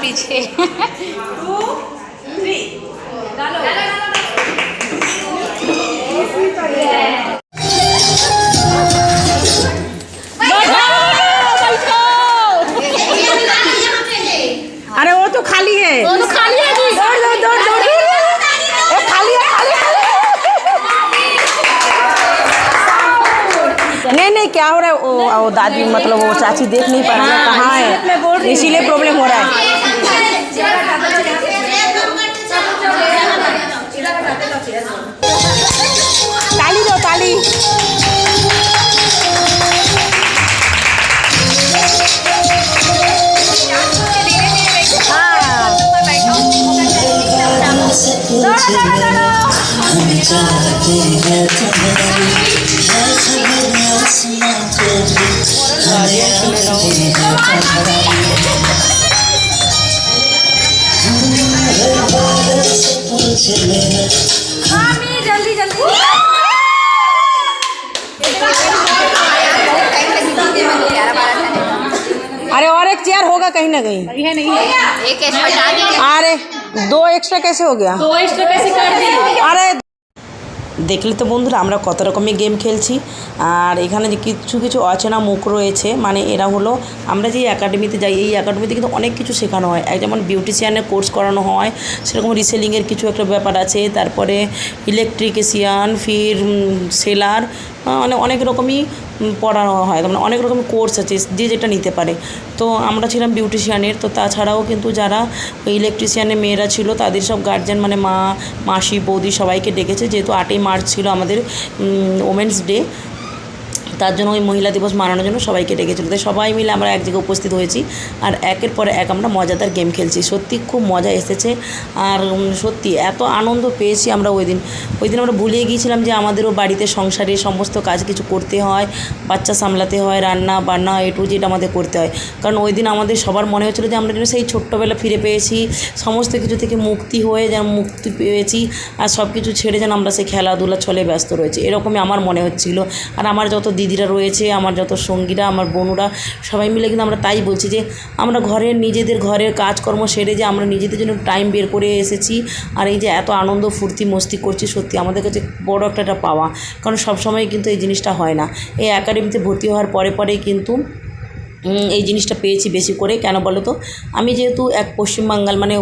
पीछे। अरे वो तो खाली है, वो तो खाली है जी। दौड़ दौड़ दौड़ दौड़, खाली है खाली है। नहीं नहीं, क्या हो रहा है वो दादी मतलब वो चाची देख नहीं पा रही है कहाँ है, इसीलिए प्रॉब्लम हो रहा है। ताली दो ताली। जल्दी जल्दी। अरे और एक चेयर होगा कहीं ना कहीं, है नहीं है, एक एक्स्ट्रा डाल देंगे। अरे 2 एक्स्ट्रा कैसे हो गया? 2 एक्स्ट्रा कैसे कर दी? আরে দেখলে তো বন্ধুরা আমরা কত রকমের গেম খেলছি। আর এখানে যে কিছু কিছু অচেনা মুখ রয়েছে, মানে এরা হলো আমরা যে একাডেমিতে যাই, এই একাডেমিতে কিন্তু অনেক কিছু শেখানো হয়। যেমন বিউটিশিয়ানের কোর্স করানো হয়, সেরকম রিসেলিংয়ের কিছু একটা ব্যাপার আছে, তারপরে ইলেকট্রিশিয়ান, ফির সেলার, মানে অনেক রকমই পড়ানো হয়, মানে অনেক রকম কোর্স আছে যে যেটা নিতে পারে। তো আমরা ছিলাম বিউটিশিয়ানের। তো তাছাড়াও কিন্তু যারা ইলেকট্রিশিয়ানের মেয়েরা ছিল তাদের সব গার্জেন মানে মা, মাসি, বৌদি সবাইকে ডেকেছে, যেহেতু 8ই মার্চ ছিল আমাদের ওমেন্স ডে, তার জন্য ওই মহিলা দিবস মানানোর জন্য সবাইকে ডেকেছিল। তাই সবাই মিলে আমরা এক জায়গায় উপস্থিত হয়েছি আর একের পর এক আমরা মজাদার গেম খেলছি। সত্যি খুব মজা এসেছে আর সত্যি এত আনন্দ পেয়েছি আমরা ওই দিন আমরা ভুলিয়ে গিয়েছিলাম যে আমাদেরও বাড়িতে সংসারে সমস্ত কাজ কিছু করতে হয়, বাচ্চা সামলাতে হয়, রান্না বান্না A to Z আমাদের করতে হয়। কারণ ওই দিন আমাদের সবার মনে হচ্ছিলো যে আমরা যেন সেই ছোট্টবেলা ফিরে পেয়েছি, সমস্ত কিছু থেকে মুক্তি হয়ে যেন মুক্তি পেয়েছি আর সব কিছু ছেড়ে যেন আমরা সেই খেলাধুলা ছলে ব্যস্ত রয়েছি, এরকমই আমার মনে হচ্ছিলো। আর আমার যত দিদিরা রয়েছে, আমার যত সঙ্গীরা, আমার বোনরা, সবাই মিলে কিন্তু আমরা তাই বলছি যে আমরা নিজেদের ঘরের কাজকর্ম সেরে যে আমরা নিজেদের জন্য টাইম বের করে এসেছি আর এই যে এত আনন্দ ফুর্তি মস্তি করছি, সত্যি আমাদের কাছে বড় একটা পাওয়া। কারণ সবসময় কিন্তু এই জিনিসটা হয় না। এই একাডেমিতে ভর্তি হওয়ার পরেই কিন্তু এই জিনিসটা পেয়েছি বেশি করে। কেন বলো তো, আমি যেহেতু এক পশ্চিমবাঙ্গাল মানে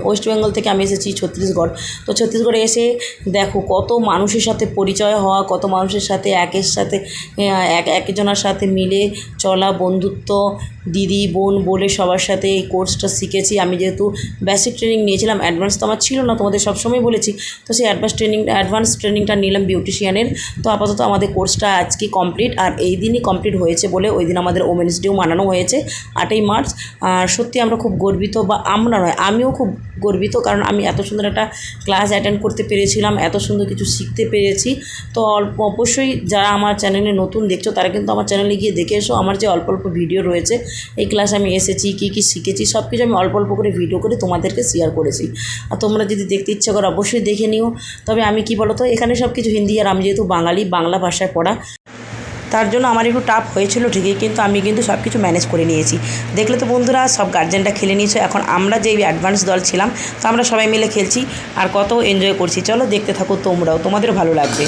ওয়েস্ট বেঙ্গল থেকে আমি এসেছি ছত্তিশগড়। তো ছত্তিশগড়ে এসে দেখো কত মানুষের সাথে পরিচয় হওয়া, কত মানুষের সাথে একজনের সাথে মিলে চলা, বন্ধুত্ব, দিদি বোন বলে সবার সাথে এই কোর্সটা শিখেছি। আমি যেহেতু বেসিক ট্রেনিং নিয়েছিলাম, অ্যাডভান্স তো আমার ছিল না, তোমাদের সবসময় বলেছি। তো সেই অ্যাডভান্স ট্রেনিংটা নিলাম বিউটিশিয়ানের। তো আপাতত আমাদের কোর্সটা আজকে কমপ্লিট আর এই দিনই কমপ্লিট হয়েছে বলে ওই দিন আমাদের ওমেন্স ডেও মানানো হয়েছে 8ই মার্চ। আর সত্যি আমরা খুব গর্বিত, বা আমরা নয় আমিও খুব গর্বিত, কারণ আমি এত সুন্দর একটা ক্লাস অ্যাটেন্ড করতে পেরেছিলাম, এত সুন্দর কিছু শিখতে পেরেছি। তো অবশ্যই যারা আমার চ্যানেলে নতুন দেখছো তারা কিন্তু আমার চ্যানেলে গিয়ে দেখে এসো। আমার যে অল্প অল্প ভিডিও রয়েছে, এই ক্লাসে আমি এসেছি, কী কী শিখেছি সব কিছু আমি অল্প অল্প করে ভিডিও করে তোমাদেরকে শেয়ার করেছি। আর তোমরা যদি দেখতে ইচ্ছা করো অবশ্যই দেখে নিও। তবে আমি কি বলো তো, এখানে সব কিছু হিন্দি আর আমি যেহেতু বাঙালি, বাংলা ভাষায় পড়া, তার জন্য আমার একটু টাফ হয়েছিল ঠিকই, কিন্তু আমি কিন্তু সব কিছু ম্যানেজ করে নিয়েছি। দেখলে তো বন্ধুরা, সব গার্জেনটা খেলে নিয়েছো। এখন আমরা যে অ্যাডভান্স দল ছিলাম তো আমরা সবাই মিলে খেলছি আর কত এনজয় করছি। চলো দেখতে থাকো তোমরাও, তোমাদেরও ভালো লাগবে।